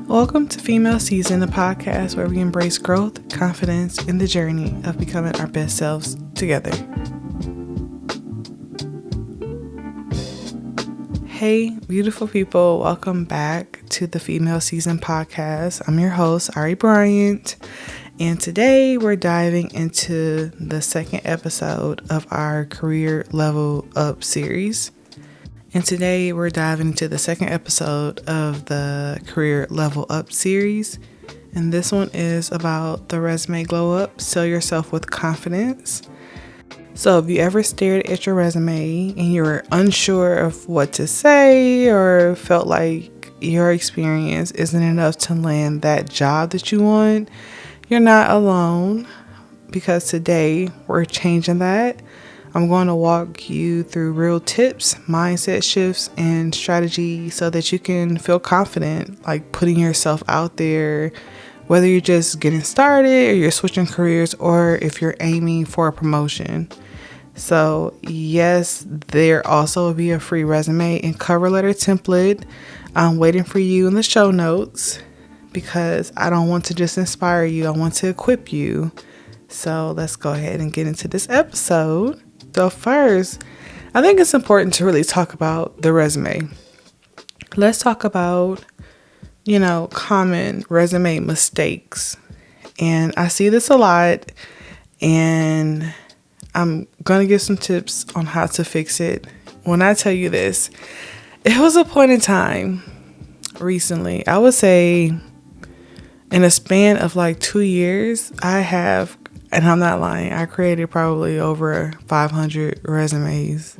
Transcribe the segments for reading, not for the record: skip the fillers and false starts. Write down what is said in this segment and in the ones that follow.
Welcome to Female Season, a podcast where we embrace growth, confidence, and the journey of becoming our best selves together. Hey, beautiful people, welcome back to the Female Season podcast. I'm your host, Ari Bryant, and today we're diving into the second episode of our Career Level Up series. And today we're diving into the second episode of the Career Level Up series. And this one is about the resume glow up, sell yourself with confidence. So if you ever stared at your resume and you were unsure of what to say or felt like your experience isn't enough to land that job that you want, you're not alone, because today we're changing that. I'm going to walk you through real tips, mindset shifts, and strategy so that you can feel confident, like putting yourself out there, whether you're just getting started or you're switching careers or if you're aiming for a promotion. So yes, there also will be a free resume and cover letter template. I'm waiting for you in the show notes because I don't want to just inspire you. I want to equip you. So let's go ahead and get into this episode. So first, I think it's important to really talk about the resume. Let's talk about, common resume mistakes. And I see this a lot, and I'm going to give some tips on how to fix it. When I tell you this, it was a point in time recently, I would say in a span of like 2 years, and I'm not lying, I created probably over 500 resumes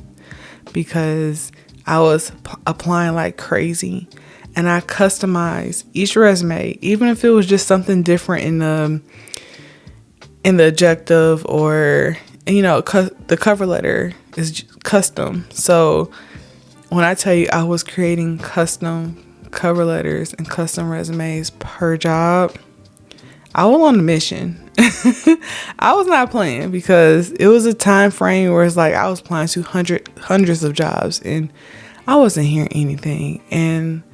because I was applying like crazy, and I customized each resume, even if it was just something different in the objective, or the cover letter is custom. So when I tell you I was creating custom cover letters and custom resumes per job, I was on a mission. I was not playing, because it was a time frame where it's like I was applying to hundreds of jobs and I wasn't hearing anything. And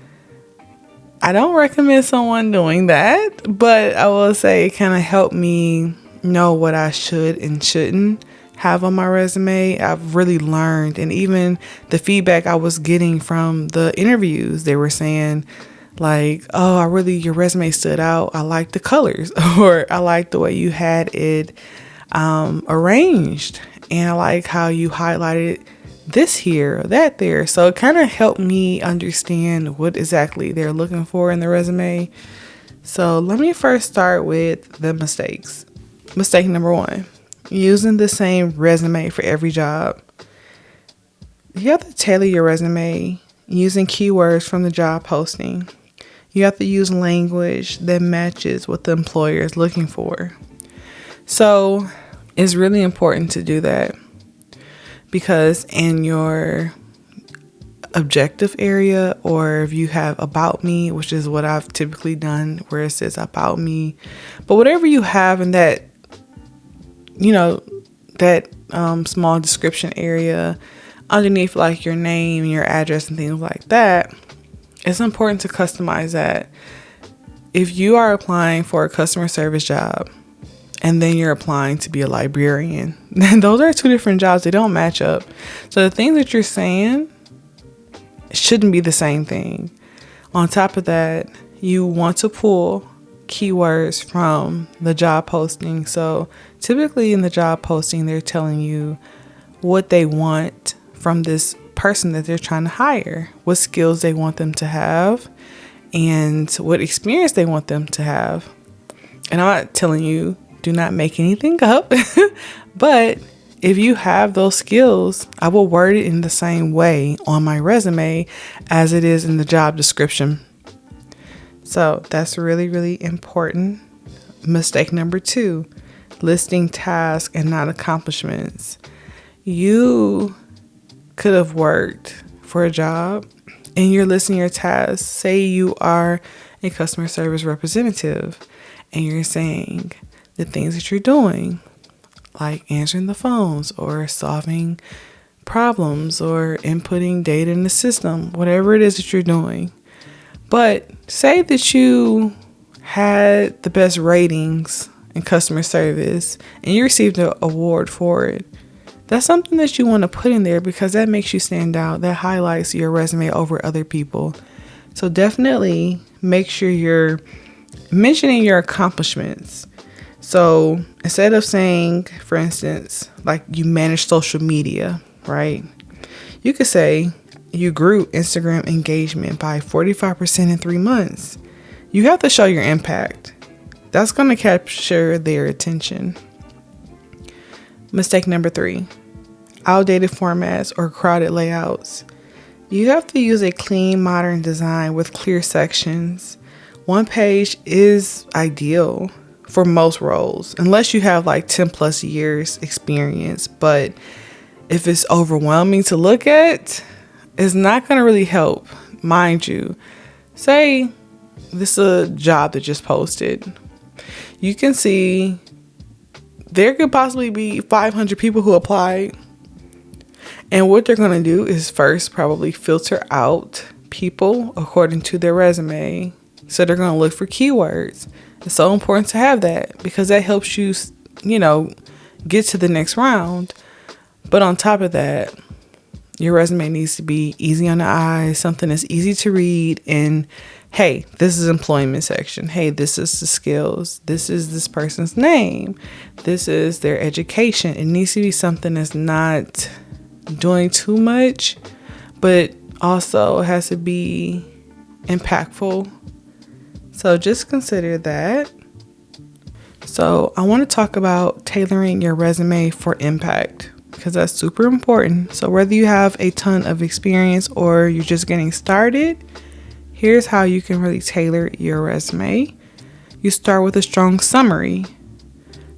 I don't recommend someone doing that, but I will say it kind of helped me know what I should and shouldn't have on my resume. I've really learned, and even the feedback I was getting from the interviews, they were saying like, oh, your resume stood out. I like the colors, or I like the way you had it arranged, and I like how you highlighted this here or that there. So it kind of helped me understand what exactly they're looking for in the resume. So let me first start with the mistakes. Mistake number 1, using the same resume for every job. You have to tailor your resume using keywords from the job posting. You have to use language that matches what the employer is looking for. So it's really important to do that, because in your objective area, or if you have about me, which is what I've typically done, where it says about me, but whatever you have in that, small description area underneath, like your name, your address, and things like that, it's important to customize that. If you are applying for a customer service job and then you're applying to be a librarian, then those are 2 different jobs. They don't match up. So the things that you're saying shouldn't be the same thing. On top of that, you want to pull keywords from the job posting. So typically in the job posting, they're telling you what they want from this person that they're trying to hire, what skills they want them to have, and what experience they want them to have. And I'm not telling you, do not make anything up, but if you have those skills, I will word it in the same way on my resume as it is in the job description. So that's really, really important. Mistake number 2, listing tasks and not accomplishments. You could have worked for a job and you're listing your tasks. Say you are a customer service representative and you're saying the things that you're doing, like answering the phones or solving problems or inputting data in the system, whatever it is that you're doing. But say that you had the best ratings in customer service and you received an award for it. That's something that you want to put in there because that makes you stand out. That highlights your resume over other people. So definitely make sure you're mentioning your accomplishments. So instead of saying, for instance, like you manage social media, right? You could say you grew Instagram engagement by 45% in 3 months. You have to show your impact. That's going to capture their attention. Mistake number 3, outdated formats or crowded layouts. You have to use a clean, modern design with clear sections. One page is ideal for most roles, unless you have like 10 plus years experience. But if it's overwhelming to look at, it's not going to really help. Mind you, say this is a job that just posted. You can see there could possibly be 500 people who applied. And what they're going to do is first probably filter out people according to their resume. So they're going to look for keywords. It's so important to have that because that helps you, get to the next round. But on top of that, your resume needs to be easy on the eyes, something that's easy to read. And hey, this is employment section. Hey, this is the skills. This is this person's name. This is their education. It needs to be something that's not doing too much, but also has to be impactful. So just consider that. So I want to talk about tailoring your resume for impact because that's super important. So whether you have a ton of experience or you're just getting started, here's how you can really tailor your resume. You start with a strong summary.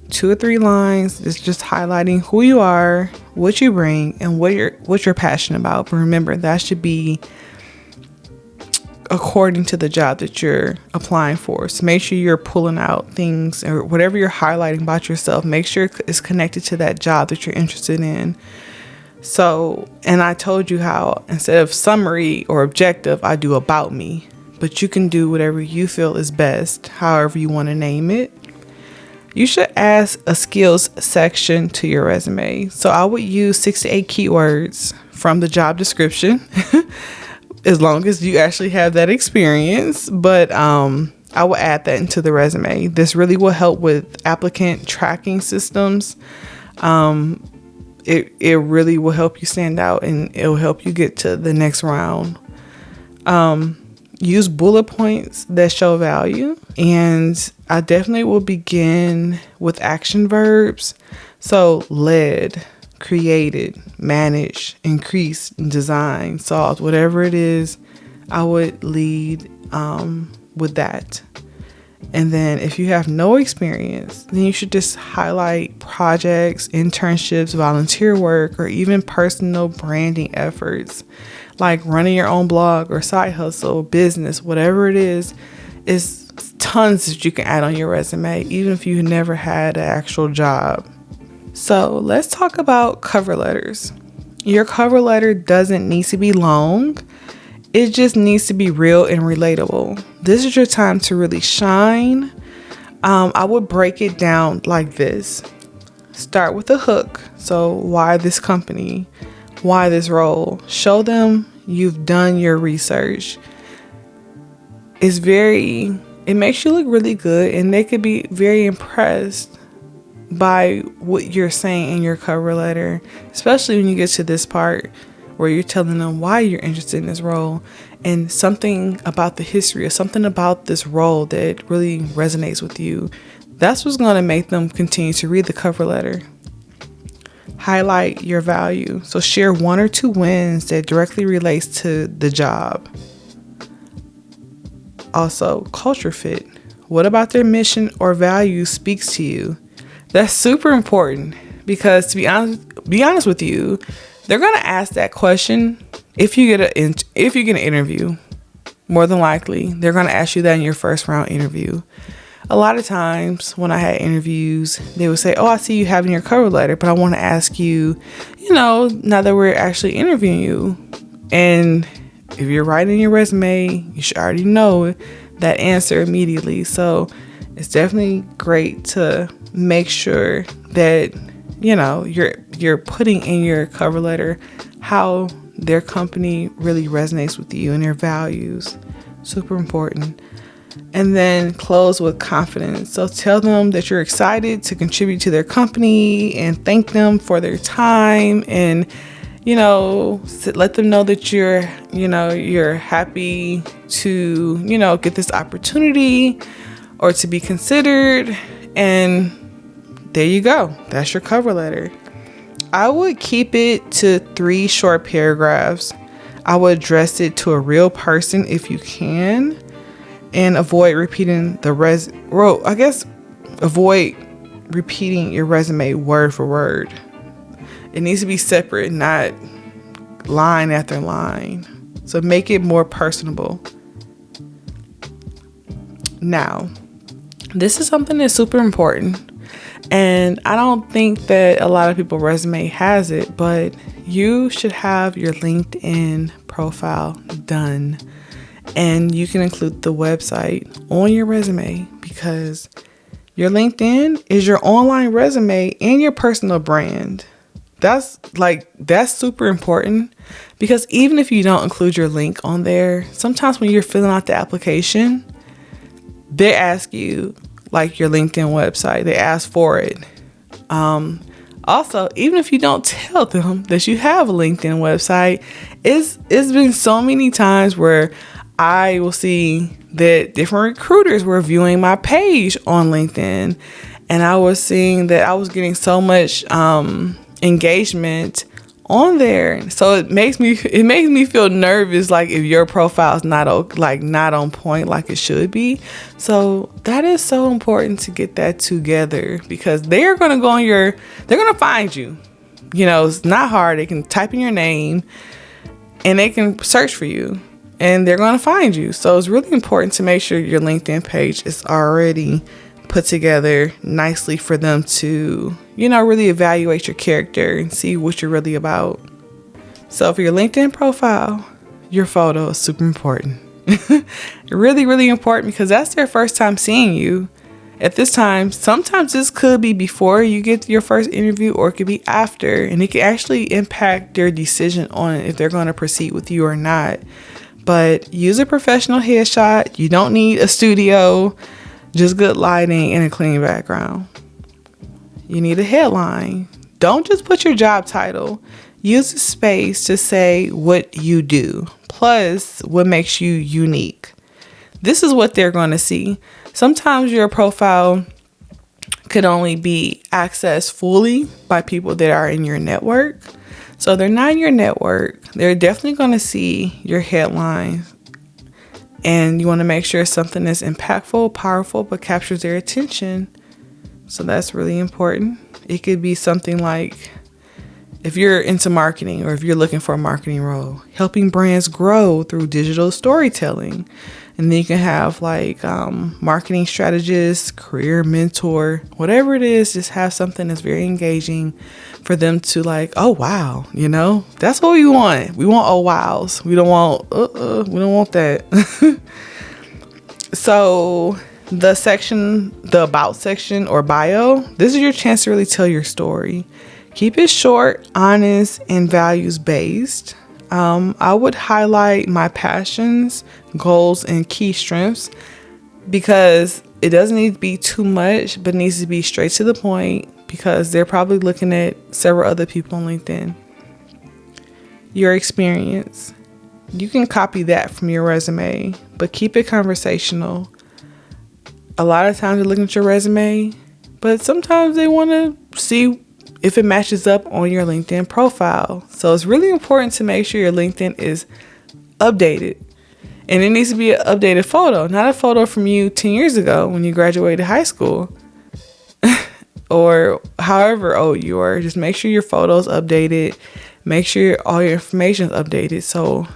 2 or 3 lines. It's just highlighting who you are, what you bring, and what you're passionate about. But remember, that should be according to the job that you're applying for. So make sure you're pulling out things or whatever you're highlighting about yourself. Make sure it's connected to that job that you're interested in. So, and I told you how instead of summary or objective, I do about me. But you can do whatever you feel is best, however you want to name it. You should add a skills section to your resume. So I would use 6 to 8 keywords from the job description, as long as you actually have that experience. But I will add that into the resume. This really will help with applicant tracking systems. It really will help you stand out and it will help you get to the next round. Use bullet points that show value. And I definitely will begin with action verbs. So led, created, managed, increased, designed, solved, whatever it is, I would lead with that. And then if you have no experience, then you should just highlight projects, internships, volunteer work, or even personal branding efforts like running your own blog or side hustle, business, whatever it is tons that you can add on your resume, even if you never had an actual job. So let's talk about cover letters. Your cover letter doesn't need to be long. It just needs to be real and relatable. This is your time to really shine. I would break it down like this. Start with a hook. So why this company? Why this role? Show them you've done your research. It makes you look really good and they could be very impressed by what you're saying in your cover letter, especially when you get to this part where you're telling them why you're interested in this role and something about the history or something about this role that really resonates with you. That's what's going to make them continue to read the cover letter. Highlight your value. So share 1 or 2 wins that directly relates to the job. Also, culture fit. What about their mission or values speaks to you? That's super important because to be honest with you, they're going to ask that question if you get an interview. More than likely, they're going to ask you that in your first round interview. A lot of times when I had interviews, they would say, "Oh, I see you having your cover letter, but I want to ask you, now that we're actually interviewing you," and if you're writing your resume, you should already know that answer immediately. So it's definitely great to make sure that, you know, you're putting in your cover letter how their company really resonates with you and their values. Super important. And then close with confidence. So tell them that you're excited to contribute to their company and thank them for their time, and, you know, let them know that you're happy to, you know, get this opportunity or to be considered. And there you go. That's your cover letter. I would keep it to 3 short paragraphs. I would address it to a real person if you can, and avoid repeating avoid repeating your resume word for word. It needs to be separate, not line after line. So make it more personable. Now, this is something that's super important. And I don't think that a lot of people's resume has it, but you should have your LinkedIn profile done. And you can include the website on your resume, because your LinkedIn is your online resume and your personal brand. That's super important, because even if you don't include your link on there, sometimes when you're filling out the application, they ask you like your LinkedIn website. They ask for it. Also, even if you don't tell them that you have a LinkedIn website, it's been so many times where I will see that different recruiters were viewing my page on LinkedIn, and I was seeing that I was getting so much engagement on there. So it makes me feel nervous, like if your profile is not on point like it should be. So that is so important to get that together, because they're going to find you. You know, it's not hard. They can type in your name and they can search for you, and they're going to find you. So it's really important to make sure your LinkedIn page is already put together nicely for them to, you know, really evaluate your character and see what you're really about. So for your LinkedIn profile, your photo is super important. Really, really important, because that's their first time seeing you. At this time, sometimes this could be before you get your first interview, or it could be after, and it can actually impact their decision on if they're going to proceed with you or not. But use a professional headshot. You don't need a studio, just good lighting and a clean background. You need a headline. Don't just put your job title. Use the space to say what you do, plus what makes you unique. This is what they're going to see. Sometimes your profile could only be accessed fully by people that are in your network. So they're not in your network. They're definitely going to see your headline. And you want to make sure it's something that's impactful, powerful, but captures their attention. So that's really important. It could be something like, if you're into marketing, or if you're looking for a marketing role, helping brands grow through digital storytelling. And then you can have like marketing strategist, career mentor, whatever it is. Just have something that's very engaging for them to like, oh wow, you know, that's what we want. We want oh wows. We don't want that. So the about section or bio, this is your chance to really tell your story. Keep it short, honest, and values based. I would highlight my passions, goals, and key strengths, because it doesn't need to be too much, but it needs to be straight to the point, because they're probably looking at several other people on LinkedIn. Your experience. You can copy that from your resume, but keep it conversational. A lot of times they're looking at your resume, but sometimes they want to see if it matches up on your LinkedIn profile. So it's really important to make sure your LinkedIn is updated. And it needs to be an updated photo, not a photo from you 10 years ago when you graduated high school or however old you are. Just make sure your photo is updated. Make sure all your information is updated. So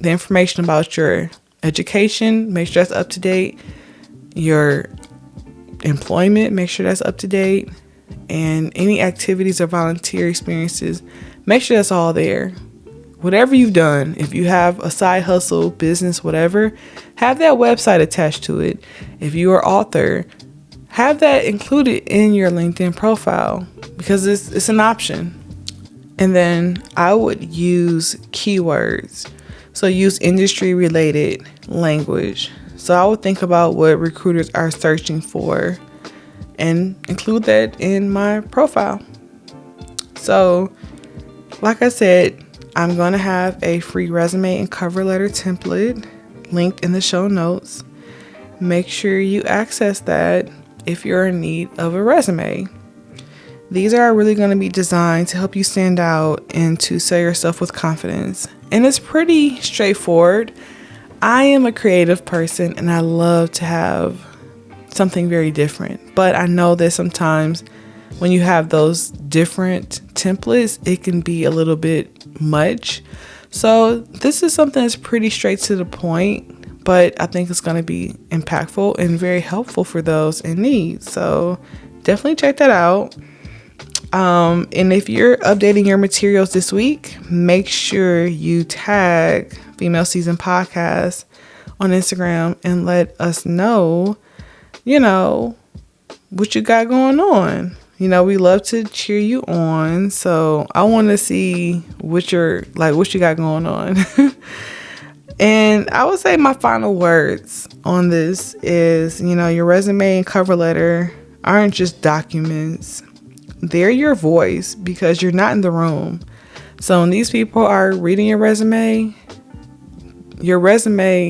the information about your education, make sure that's up to date. Your employment, make sure that's up to date. And any activities or volunteer experiences, make sure that's all there. whatever you've done, if you have a side hustle, business, whatever, have that website attached to it. If you are author, have that included in your LinkedIn profile because it's an option. And then I would use keywords. So use industry related language. So I would think about what recruiters are searching for and include that in my profile. So like I said, I'm going to have a free resume and cover letter template linked in the show notes. Make sure you access that if you're in need of a resume. These are really going to be designed to help you stand out and to sell yourself with confidence. And it's pretty straightforward. I am a creative person and I love to have something very different. But I know that sometimes when you have those different templates, it can be a little bit much. So this is something that's pretty straight to the point, but I think it's going to be impactful and very helpful for those in need. So definitely check that out. And if you're updating your materials this week, make sure you tag Female Season Podcast on Instagram and let us know, what you got going on. We love to cheer you on. So I want to see what you got going on. And I would say my final words on this is, your resume and cover letter aren't just documents. They're your voice because you're not in the room. So when these people are reading your resume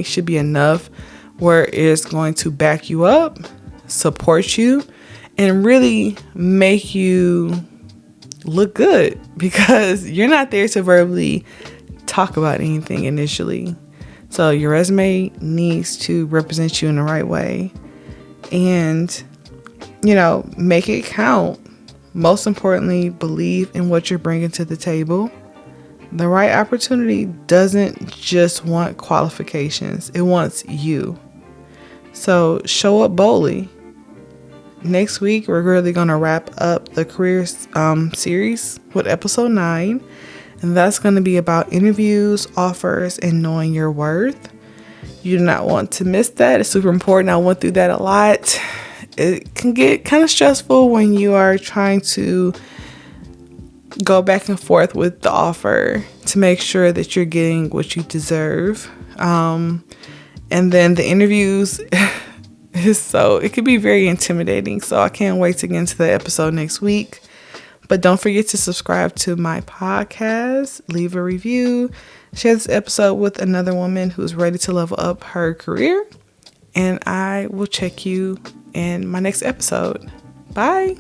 should be enough where it's going to back you up, support you, and really make you look good because you're not there to verbally talk about anything initially. So your resume needs to represent you in the right way and, make it count. Most importantly, believe in what you're bringing to the table. The right opportunity doesn't just want qualifications. It wants you. So show up boldly. Next week, we're really going to wrap up the careers series with episode 9. And that's going to be about interviews, offers, and knowing your worth. You do not want to miss that. It's super important. I went through that a lot. It can get kind of stressful when you are trying to go back and forth with the offer to make sure that you're getting what you deserve. And then the interviews it can be very intimidating. So I can't wait to get into the episode next week. But don't forget to subscribe to my podcast, leave a review, share this episode with another woman who's ready to level up her career. And I will check you in my next episode. Bye.